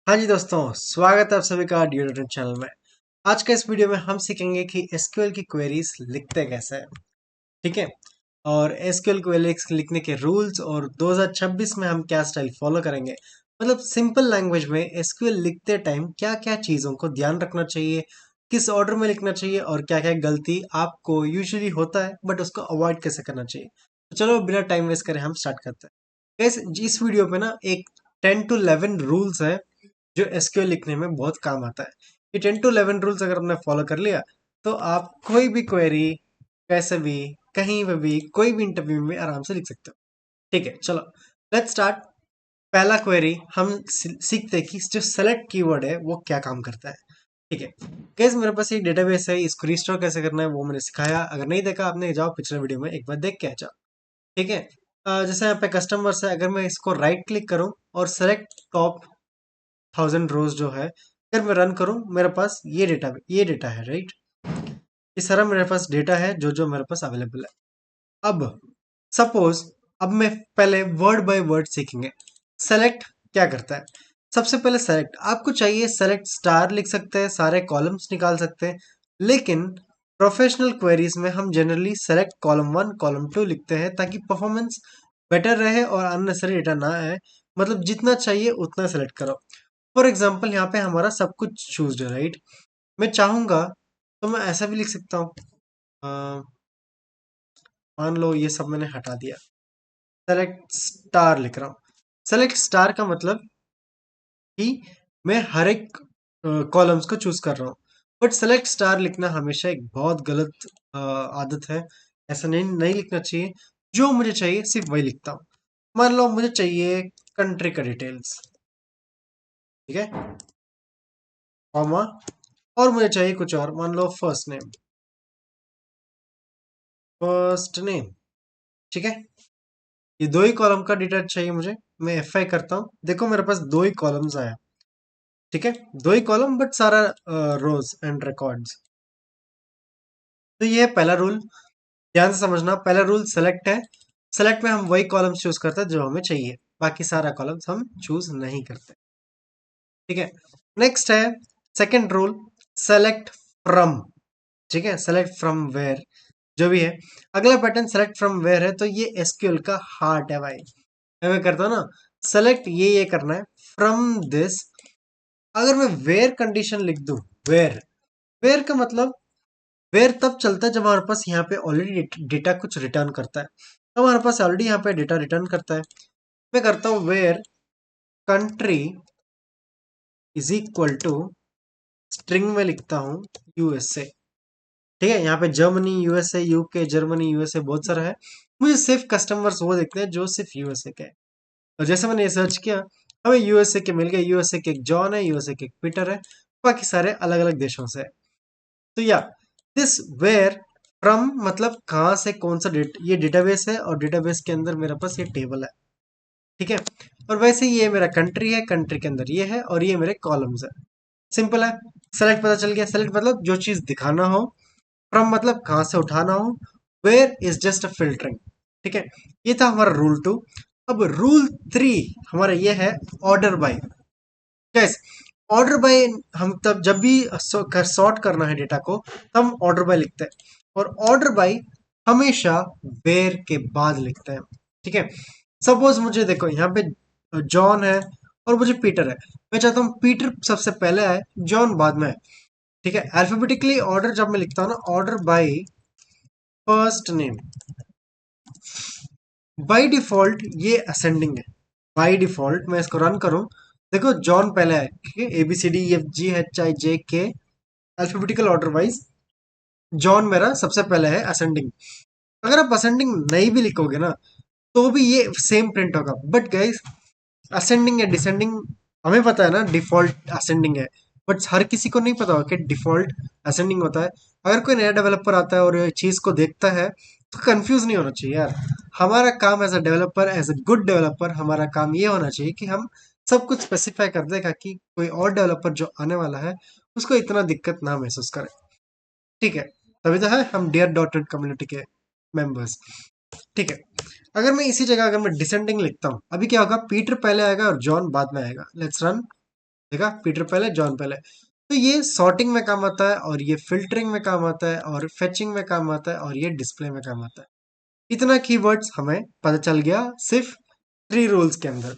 हाँ जी दोस्तों, स्वागत है आप सभी का ड्यूरेटन चैनल में। आज के इस वीडियो में हम सीखेंगे कि एसक्यूएल की क्वेरीज लिखते कैसे हैं। ठीक है। और एसक्यूएल क्वेरीज लिखने के रूल्स और 2026 में हम क्या स्टाइल फॉलो करेंगे, मतलब सिंपल लैंग्वेज में एसक्यूएल लिखते टाइम क्या क्या चीज़ों को ध्यान रखना चाहिए, किस ऑर्डर में लिखना चाहिए और क्या क्या गलती आपको यूजुअली होता है बट उसको अवॉइड कैसे करना चाहिए। तो चलो बिना टाइम वेस्ट करें हम स्टार्ट करते हैं। इस वीडियो पे ना एक 10 to 11 रूल्स है जो एसक्यूएल लिखने में बहुत काम आता है। ये 10 to 11 रूल्स अगर आपने फॉलो कर लिया तो आप कोई भी क्वेरी कैसे भी कहीं पे भी कोई भी इंटरव्यू में आराम से लिख सकते हो। ठीक है, चलो लेट्स स्टार्ट। पहला क्वेरी हम सीखते हैं कि जो सेलेक्ट कीवर्ड है वो क्या काम करता है। ठीक है, कैसे मेरे पास एक डेटाबेस है, इसको रिस्टोर कैसे करना है वो मैंने सिखाया। अगर नहीं देखा आपने, जाओ पिछले वीडियो में एक बार देख के आ जाओ। ठीक है। जैसे यहाँ पे कस्टमर्स है, अगर मैं इसको राइट क्लिक करूँ और सेलेक्ट टॉप 1000 रोज जो है, अगर मैं रन करूं मेरे पास ये डेटा है, राइट। ये सारा मेरे पास डेटा है जो जो मेरे पास अवेलेबल है। अब सपोज, अब मैं पहले वर्ड बाय वर्ड सीखेंगे। सेलेक्ट क्या करता है। सबसे पहले सेलेक्ट आपको चाहिए, सेलेक्ट स्टार लिख सकते हैं, सारे कॉलम्स निकाल सकते हैं, लेकिन प्रोफेशनल क्वेरीज में हम जनरली सेलेक्ट कॉलम 1 कॉलम 2 लिखते हैं ताकि परफॉर्मेंस बेटर रहे और अननेसेसरी डेटा ना आए। मतलब जितना चाहिए उतना सेलेक्ट करो। फॉर एग्जाम्पल यहाँ पे हमारा सब कुछ चूज है, राइट। मैं चाहूंगा तो मैं ऐसा भी लिख सकता हूँ। मान लो ये सब मैंने हटा दिया, सेलेक्ट स्टार लिख रहा हूँ। सेलेक्ट स्टार का मतलब कि मैं हर एक कॉलम्स को चूज कर रहा हूँ, बट सेलेक्ट स्टार लिखना हमेशा एक बहुत गलत आदत है। ऐसा नहीं नहीं लिखना चाहिए। जो मुझे चाहिए सिर्फ वही लिखता हूँ। मान लो मुझे चाहिए कंट्री का डिटेल्स, ठीक है, कॉमा, और मुझे चाहिए कुछ और, मान लो फर्स्ट नेम, ठीक है। ये दो ही कॉलम का डेटा चाहिए मुझे। मैं F5 करता हूँ, देखो मेरे पास दो ही कॉलम्स आया। ठीक है, दो ही कॉलम बट सारा रोज एंड रिकॉर्ड्स। तो ये है पहला रूल। ध्यान से समझना, पहला रूल सेलेक्ट है। सेलेक्ट में हम वही कॉलम्स चूज करते हैं जो हमें चाहिए, बाकी सारा कॉलम्स हम चूज नहीं करते। ठीक है। नेक्स्ट है सेकंड रूल, सेलेक्ट फ्रॉम। ठीक है, सेलेक्ट फ्रॉम वेयर जो भी है। अगला पैटर्न सेलेक्ट फ्रॉम वेयर है, तो ये एसक्यूएल का हार्ट है भाई। मैं करता हूँ ना, सेलेक्ट ये करना है फ्रॉम दिस। अगर मैं वेयर कंडीशन लिख दूं, वेयर, वेयर का मतलब, वेयर तब चलता है जब हमारे पास यहाँ पे ऑलरेडी डेटा कुछ रिटर्न करता है। तो हमारे पास ऑलरेडी यहाँ पे डेटा रिटर्न करता है। मैं करता हूँ where country is equal to, string में लिखता हूँ यूएसए। ठीक है, यहाँ पे Germany, USA, UK, Germany, USA बहुत सारा है। मुझे सिर्फ कस्टमर्स वो देखते हैं जो सिर्फ यूएसए के हैं। और जैसे मैंने ये सर्च किया, हमें यूएसए के मिल गए। यूएसए के एक जॉन है, यूएसए के एक पीटर है, बाकी सारे अलग अलग देशों से है। तो या दिस वेयर फ्रॉम मतलब कहाँ से कौन सा ये डेटाबेस है और डेटाबेस के अंदर मेरे पास ये टेबल है। ठीक है। और वैसे ही ये मेरा कंट्री है, कंट्री के अंदर ये है और ये मेरे कॉलम्स है। सिंपल है। सेलेक्ट पता चल गया। सेलेक्ट मतलब जो चीज दिखाना हो, फ्रॉम मतलब कहाँ से उठाना हो, where is just a filtering. ठीक है, ये था हमारा रूल 2। अब रूल 3 हमारा ये है order by. Gas, order by हम तब जब भी सॉर्ट करना है डेटा को, तब हम ऑर्डर बाय लिखते हैं। और ऑर्डर बाय हमेशा वेयर के बाद लिखते हैं। ठीक है। सपोज मुझे देखो यहाँ पे जॉन है और मुझे पीटर है। मैं चाहता हूँ पीटर सबसे पहले आए, जॉन बाद में आए। ठीक है, अल्फाबेटिकली ऑर्डर जब मैं लिखता हूँ ना, order by first name, by default ये असेंडिंग है। बाय डिफॉल्ट मैं इसको रन करूं, देखो जॉन पहले है, ठीक है, ABCDEFGHIJK alphabetical order wise John मेरा सबसे पहले है, असेंडिंग। अगर आप असेंडिंग नहीं भी लिखोगे ना तो भी ये सेम प्रिंट होगा। बट गाइस, असेंडिंग या डिसेंडिंग हमें पता है ना, डिफॉल्ट असेंडिंग है, बट हर किसी को नहीं पता होगा कि डिफॉल्ट असेंडिंग होता है। अगर कोई नया डेवलपर आता है और ये चीज को देखता है तो कंफ्यूज नहीं होना चाहिए यार। हमारा काम as a developer, as a good developer, हमारा काम ये होना चाहिए कि हम सब कुछ स्पेसिफाई कर देगा कि कोई और डेवलपर जो आने वाला है उसको इतना दिक्कत ना महसूस करे। ठीक है, तभी तो है हम डियर डॉट नेट कम्युनिटी के मेंबर्स। ठीक है। अगर मैं इसी जगह अगर मैं डिसेंडिंग लिखता हूँ, अभी क्या होगा, पीटर पहले आएगा और जॉन बाद में आएगा। लेट्स रन, देखा, पीटर पहले जॉन पहले। तो ये सॉर्टिंग में काम आता है, और ये फिल्टरिंग में काम आता है, और फेचिंग में काम आता है, और ये डिस्प्ले में काम आता है। इतना कीवर्ड्स हमें पता चल गया सिर्फ 3 रूल्स के अंदर।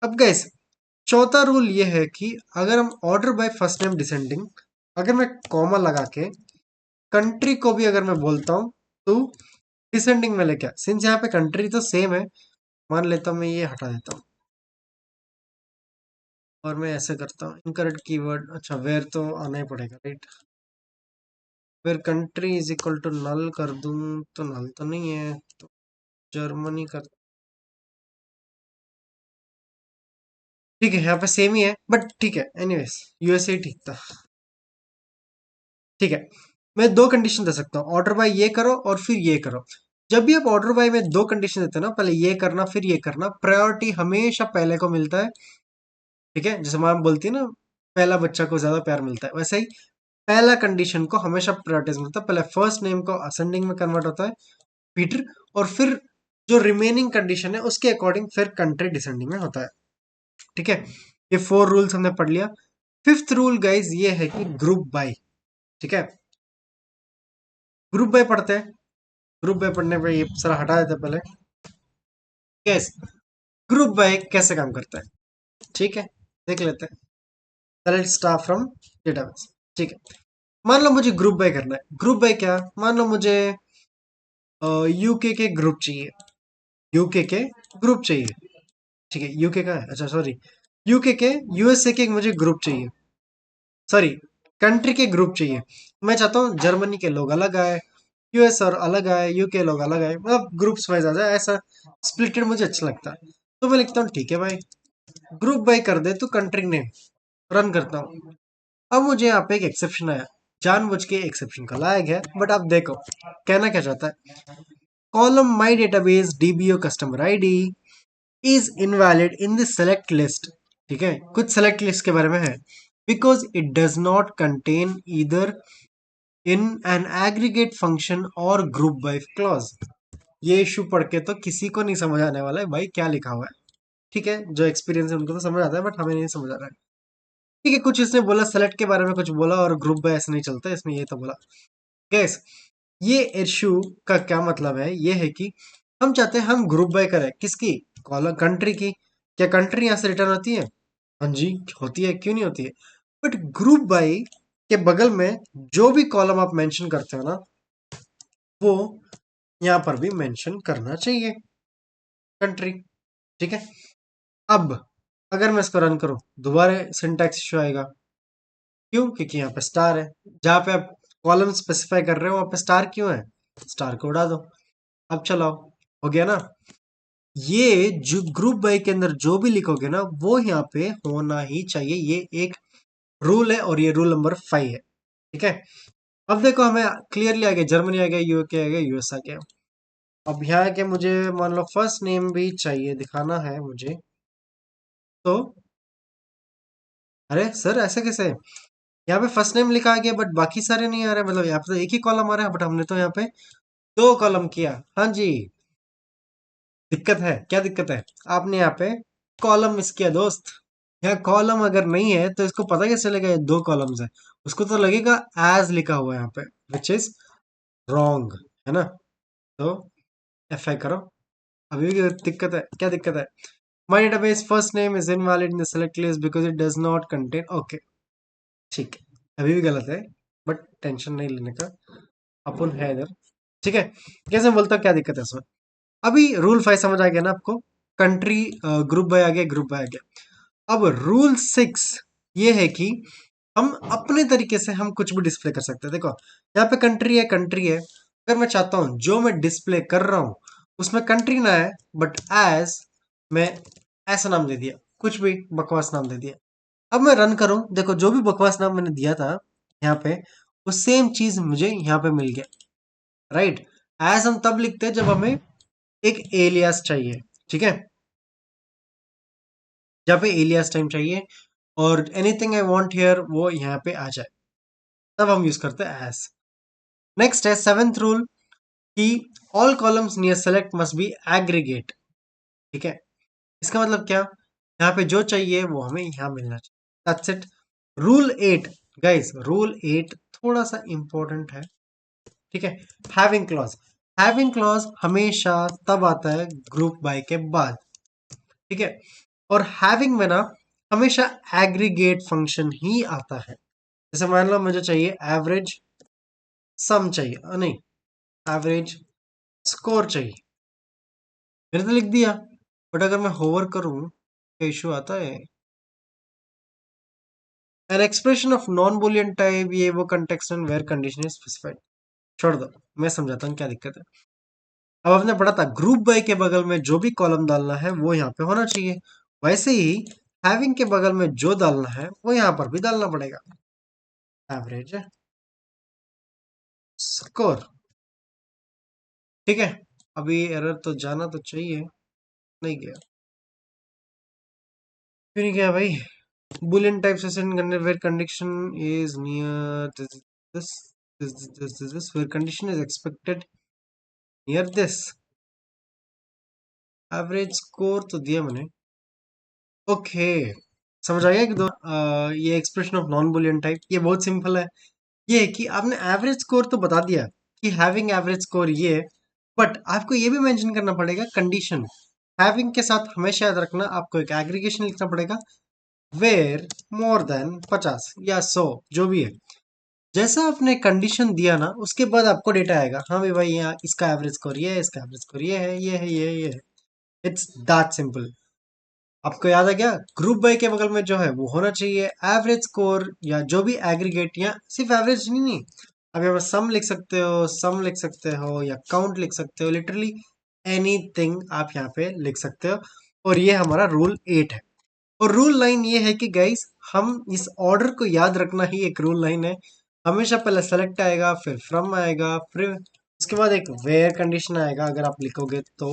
अब गाइस, चौथा रूल ये है कि अगर हम order by first name descending, अगर मैं कॉमा लगा के कंट्री को भी अगर मैं बोलता हूँ तो डिसेंडिंग में लेके, सिंस यहाँ पे कंट्री तो सेम है, मान लेता हूँ मैं ये हटा देता हूँ और मैं ऐसे करता हूँ इनकरेक्ट कीवर्ड। अच्छा, वेयर तो आना ही पड़ेगा, right. Where country is equal to null कर दूं तो नल तो नहीं है, तो जर्मनी कर। ठीक है, यहाँ पे सेम ही है, बट ठीक है, एनीवेज यूएसए ठीक था। ठीक है, मैं दो कंडीशन दे सकता हूँ, ऑर्डर बाय ये करो और फिर ये करो। जब भी आप ऑर्डर बाय में दो कंडीशन देते हैं ना, पहले ये करना फिर ये करना, प्रायोरिटी हमेशा पहले को मिलता है। ठीक है, जैसे माम बोलती है ना, पहला बच्चा को ज्यादा प्यार मिलता है, वैसे ही पहला कंडीशन को हमेशा प्रायोरिटीज मिलता है। पहले फर्स्ट नेम को असेंडिंग में कन्वर्ट होता है, पीटर, और फिर जो रिमेनिंग कंडीशन है उसके अकॉर्डिंग फिर कंट्री डिसेंडिंग में होता है। ठीक है, ये 4 रूल्स हमने पढ़ लिया। फिफ्थ रूल गाइज ये है कि ग्रुप बाय। ठीक है, ग्रुप बाय पढ़ते हैं। ग्रुप बाय पढ़ने पे ये सारा हटा देते हैं पहले। यस, ग्रुप बाय कैसे काम करता है, ठीक है, देख लेते हैं। Select star from database. ठीक है, मान लो मुझे ग्रुप बाय करना है। ग्रुप बाय क्या, मान लो मुझे यूके के ग्रुप चाहिए, यूके के ग्रुप चाहिए। ठीक है, यूके का है, अच्छा सॉरी, यूके के, यूएसए के मुझे ग्रुप चाहिए, सॉरी, कंट्री के ग्रुप चाहिए। मैं चाहता हूँ जर्मनी के लोग अलग आए, यूएस और अलग आए, यूके लोग अलग आए, मतलब ग्रुप्स वाइज आ जाए, ऐसा स्प्लिटेड मुझे अच्छा लगता है। तो मैं लिखता हूँ ठीक है भाई, ग्रुप बाय कर दे तो कंट्री नेम, रन करता हूँ। अब मुझे यहाँ पे एक एक्सेप्शन आया, जानबूझ के एक्सेप्शन का लाया गया, बट आप देखो कहना क्या चाहता है। Column my database DBO customer ID is invalid in the select list. ठीक है, कुछ सेलेक्ट लिस्ट के बारे में है, because it does not contain either in an aggregate function और ग्रुप बाय क्लॉज। ये इशू पढ़ के तो किसी को नहीं समझ आने वाला है भाई क्या लिखा हुआ है। ठीक है, जो एक्सपीरियंस है उनको तो समझ आता है, बट हमें नहीं समझ आ रहा है। ठीक है, कुछ इसने बोला सेलेक्ट के बारे में, कुछ बोला, और ग्रुप बाय ऐसे नहीं चलता, इसमें ये तो बोला। गैस, ये इशू का क्या मतलब है, ये है कि हम चाहते हैं हम ग्रुप बाय करें, किसकी, कॉलम कंट्री की। क्या कंट्री यहाँ से रिटर्न होती है, हाँ जी होती है, क्यों नहीं होती है। बट ग्रुप बाय के बगल में जो भी कॉलम आप मेंशन करते हो ना, वो यहाँ पर भी मेंशन करना चाहिए, कंट्री। ठीक है, अब अगर मैं इसको रन करूं, दोबारा सिंटैक्स इशू आएगा। क्यों, क्योंकि यहाँ पे स्टार है, जहां पे आप कॉलम स्पेसिफाई कर रहे हो वहां पे स्टार क्यों है, स्टार को उड़ा दो। अब चलाओ, हो गया ना। ये जो ग्रुप बाय के अंदर जो भी लिखोगे ना, वो यहाँ पे होना ही चाहिए, ये एक रूल है, और ये रूल नंबर 5 है। ठीक है, अब देखो हमें क्लियरली आ गया, जर्मनी आ गया, यूके आ गया, यूएस आ गया। अब यहाँ के मुझे मान लो फर्स्ट नेम भी चाहिए, दिखाना है मुझे, तो अरे सर ऐसे कैसे, यहाँ पे फर्स्ट नेम लिखा आ गया बट बाकी सारे नहीं आ रहे, मतलब यहाँ पे तो एक ही कॉलम आ रहा है, बट हमने तो यहाँ पे 2 कॉलम किया। हाँ जी, दिक्कत है, क्या दिक्कत है, आपने यहाँ पे कॉलम मिस किया दोस्त। यहाँ कॉलम अगर नहीं है तो इसको पता कैसे चलेगा ये 2 कॉलम्स है, उसको तो लगेगा एज लिखा हुआ है यहाँ पे, विच इज रॉन्ग, है ना। तो एफ आई करो। अभी भी दिक्कत है, क्या दिक्कत है, my database first name is invalid in the select list because it does not contain, okay, ठीक है, अभी भी गलत है, बट टेंशन नहीं लेने का, अपन है इधर। ठीक है, कैसे बोलता हूँ, क्या दिक्कत है इसमें। अभी रूल 5 समझ आ गया ना आपको, कंट्री ग्रुप बाय आ गया, ग्रुप बाय आ गया। अब रूल 6 ये है कि हम अपने तरीके से हम कुछ भी डिस्प्ले कर सकते हैं। देखो यहाँ पे कंट्री है, कंट्री है, अगर मैं चाहता हूँ जो मैं डिस्प्ले कर रहा हूँ उसमें कंट्री ना है, बट एज मैं ऐसा नाम दे दिया, कुछ भी बकवास नाम दे दिया। अब मैं रन करूं, देखो जो भी बकवास नाम मैंने दिया था यहाँ पे, वो सेम चीज मुझे यहाँ पे मिल गया, राइट। एज हम तब लिखते हैं जब हमें एक एलियास चाहिए। ठीक है, जहाँ पे एलियास टाइम चाहिए और एनीथिंग आई वांट हियर वो यहाँ पे आ जाए, तब हम यूज करते हैं एज। नेक्स्ट है 7th रूल कि all columns near select must be aggregate. ठीक है, इसका मतलब क्या, यहाँ पे जो चाहिए वो हमें यहाँ मिलना चाहिए। That's it. Rule 8 guys, rule 8 थोड़ा सा इंपॉर्टेंट है, ठीक है। हैविंग क्लॉज, हैविंग क्लॉज हमेशा तब आता है ग्रुप बाय के बाद, ठीक है। और हैविंग में ना हमेशा एग्रीगेट फंक्शन ही आता है। जैसे मान लो मुझे चाहिए एवरेज सम चाहिए, नहीं, एवरेज स्कोर चाहिए, मैंने तो लिख दिया। बट अगर मैं होवर करूं क्या इशू आता है? An expression of non boolean type, ये वो context and where condition is specified. छोड़ दो, मैं समझाता हूँ क्या दिक्कत है। अब आपने पढ़ा था ग्रुप बाय के बगल में जो भी कॉलम डालना है वो यहाँ पे होना चाहिए, वैसे ही हैविंग के बगल में जो डालना है वो यहाँ पर भी डालना पड़ेगा, एवरेज स्कोर, ठीक है। अभी एरर तो जाना तो चाहिए, नहीं गया, क्यों नहीं गया भाई? बुलियन टाइप सेशन करने where condition is near this this where condition is expected near this, average score तो दिया मैंने, ओके। समझ आ गया कि ये expression of non boolean type ये बहुत सिंपल है। ये है कि आपने एवरेज स्कोर तो बता दिया कि हैविंग एवरेज स्कोर ये है, बट आपको ये भी मेंशन करना पड़ेगा कंडीशन। हैविंग के साथ हमेशा याद रखना आपको एक एग्रीगेशन लिखना पड़ेगा, वेयर मोर देन 50 या 100 जो भी है। जैसा आपने कंडीशन दिया ना उसके बाद आपको डेटा आएगा, हाँ भाई भाई यहाँ इसका एवरेज स्कोर ये है, इसका एवरेज स्कोर ये है, ये है, ये है, ये है। It's that simple. आपको याद है क्या? ग्रुप बाय के बगल में जो है वो होना चाहिए एवरेज स्कोर या जो भी एग्रीगेट, या सिर्फ एवरेज नहीं, आप यहाँ पर सम लिख सकते हो, सम लिख सकते हो या काउंट लिख सकते हो, लिटरली एनीथिंग आप यहाँ पे लिख सकते हो। और ये हमारा रूल 8 है। और रूल लाइन ये है कि गाइस हम इस ऑर्डर को याद रखना ही एक रूल लाइन है। हमेशा पहले सेलेक्ट आएगा, फिर फ्रॉम आएगा, फिर उसके बाद एक वेयर कंडीशन आएगा अगर आप लिखोगे तो,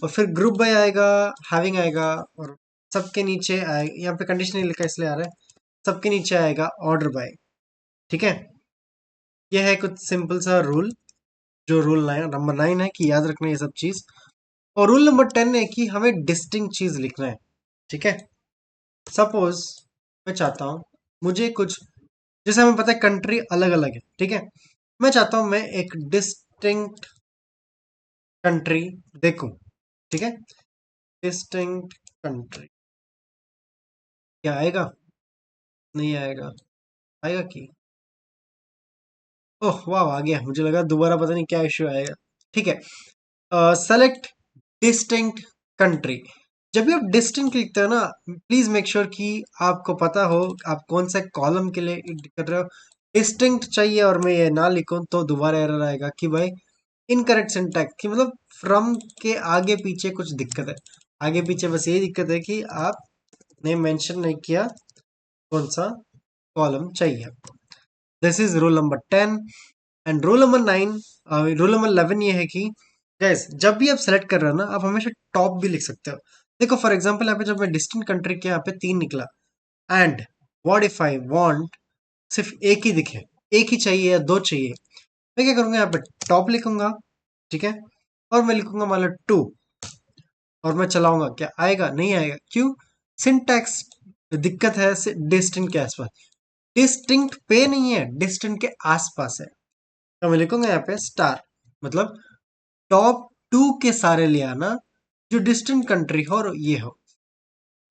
और फिर ग्रुप बाय आएगा, हैविंग आएगा, और सबके नीचे आएगा, यहाँ पे कंडीशन नहीं लिखा इसलिए आ रहा है, सबके नीचे आएगा ऑर्डर बाय, ठीक है। ये है कुछ सिंपल सा रूल, जो रूल नंबर 9 है कि याद रखना ये सब चीज। और रूल नंबर 10 है कि हमें डिस्टिंक्ट चीज लिखना है, ठीक है। सपोज मैं चाहता हूँ मुझे कुछ, जैसे हमें पता है कंट्री अलग अलग है, ठीक है। मैं चाहता हूँ मैं एक डिस्टिंक्ट कंट्री देखूं, ठीक है। डिस्टिंक्ट कंट्री क्या आएगा? नहीं आएगा, आएगा कि? ओह वाह, आ गया। मुझे लगा दोबारा पता नहीं क्या इश्यू आएगा, ठीक है। Select distinct country. जब भी आप डिस्टिंक्ट लिखते हो ना, प्लीज मेक श्योर कि आपको पता हो आप कौन सा कॉलम के लिए कर रहे हो। डिस्टिंक्ट चाहिए और मैं ये ना लिखूं तो दोबारा एरर आएगा कि भाई इनकरेक्ट सिंटैक्स, कि मतलब फ्रॉम के आगे पीछे कुछ दिक्कत है। आगे पीछे बस यही दिक्कत है कि आपने मेंशन नहीं किया कौन सा कॉलम चाहिए। This is rule number 10। And rule number 9, rule number 11 ये है कि गैस जब भी आप सेलेक्ट कर रहे हो ना आप हमेशा टॉप भी लिख सकते हो। देखो फॉर एग्जांपल यहाँ पे जब मैं डिस्टेंट कंट्री के यहाँ पे 3 निकला, and what if I want सिर्फ एक ही दिखे, एक ही चाहिए या दो चाहिए, मैं क्या करूंगा यहाँ पे टॉप लिखूंगा, ठीक है। और मैं लिखूंगा मान लो 2, और मैं चलाऊंगा, क्या आएगा? नहीं आएगा, क्यों? सिंटैक्स दिक्कत है डिस्टिंक्ट के आसपास। डिस्टिंक्ट पे नहीं है, डिस्टिंक्ट के आसपास है। तो मैं लिखूंगा यहाँ पे स्टार, मतलब टॉप 2 के सारे ले आना जो डिस्टेंट कंट्री हो और ये हो।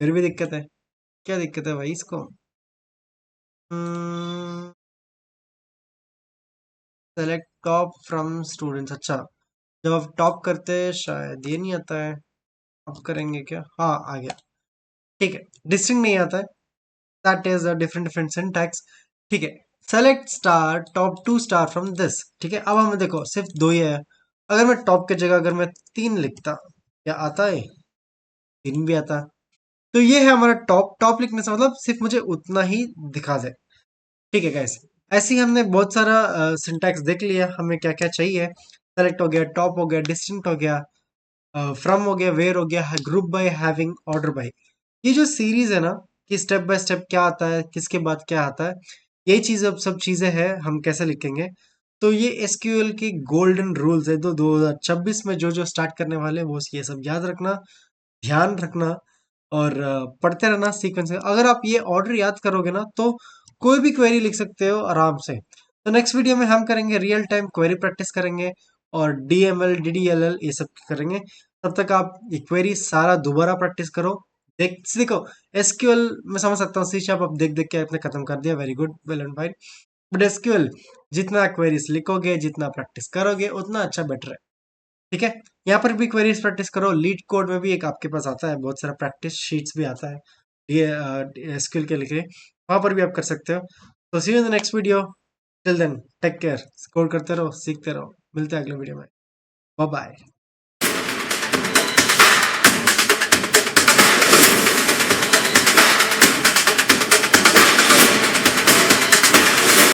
फिर भी दिक्कत है, क्या दिक्कत है भाई इसको? सेलेक्ट टॉप फ्रॉम स्टूडेंट्स, अच्छा। जब आप टॉप करते हैं शायद ये नहीं आता है, अब करेंगे क्या? हाँ आ गया, ठीक है। डिस्टिंक्ट नहीं आता है, that is a different different syntax, ठीक है। Select star top 2 star from this, ठीक है। अब हमें देखो सिर्फ दो ही है, अगर मैं टॉप की जगह अगर मैं 3 लिखता, क्या आता है? 3 भी आता। तो ये है हमारा टॉप। टॉप लिखने से मतलब सिर्फ मुझे उतना ही दिखा दे, ठीक है गाइस। ऐसे ही हमने बहुत सारा सिंटैक्स देख लिया हमें क्या क्या चाहिए। सेलेक्ट हो गया, टॉप हो गया, डिस्टिंक्ट हो गया, फ्रॉम हो गया, वेयर हो गया, group by, having, order by. ये जो सीरीज है ना कि स्टेप बाय स्टेप क्या आता है, किसके बाद क्या आता है, यही चीज अब सब चीजें हैं हम कैसे लिखेंगे। तो ये एसक्यूएल की गोल्डन रूल्स है, तो 2026 में जो जो स्टार्ट करने वाले हैं वो ये सब याद रखना, ध्यान रखना। और पढ़ते रहना सीक्वेंस। अगर आप ये ऑर्डर याद करोगे ना तो कोई भी क्वेरी लिख सकते हो आराम से। तो नेक्स्ट वीडियो में हम करेंगे रियल टाइम क्वेरी प्रैक्टिस करेंगे और DML DDLL ये सब करेंगे। तब तक आप ये क्वेरी सारा दोबारा प्रैक्टिस करो। देखो SQL मैं समझ सकता हूँ, सी शार्प आप देख देख के आपने खत्म कर दिया, very good, well and fine. But SQL जितना क्वेरीज लिखोगे, जितना प्रैक्टिस करोगे, उतना अच्छा बेटर है। ठीक है, यहाँ पर भी क्वेरीज प्रैक्टिस करो। लीड कोड में भी एक आपके पास आता है, बहुत सारा प्रैक्टिस शीट्स भी आता है ये SQL के लिए, वहां पर भी आप कर सकते हो। तो see you in the next video. Till then take care, score करते रहो, सीखते रहो। मिलते हैं अगले वीडियो में। Bye bye.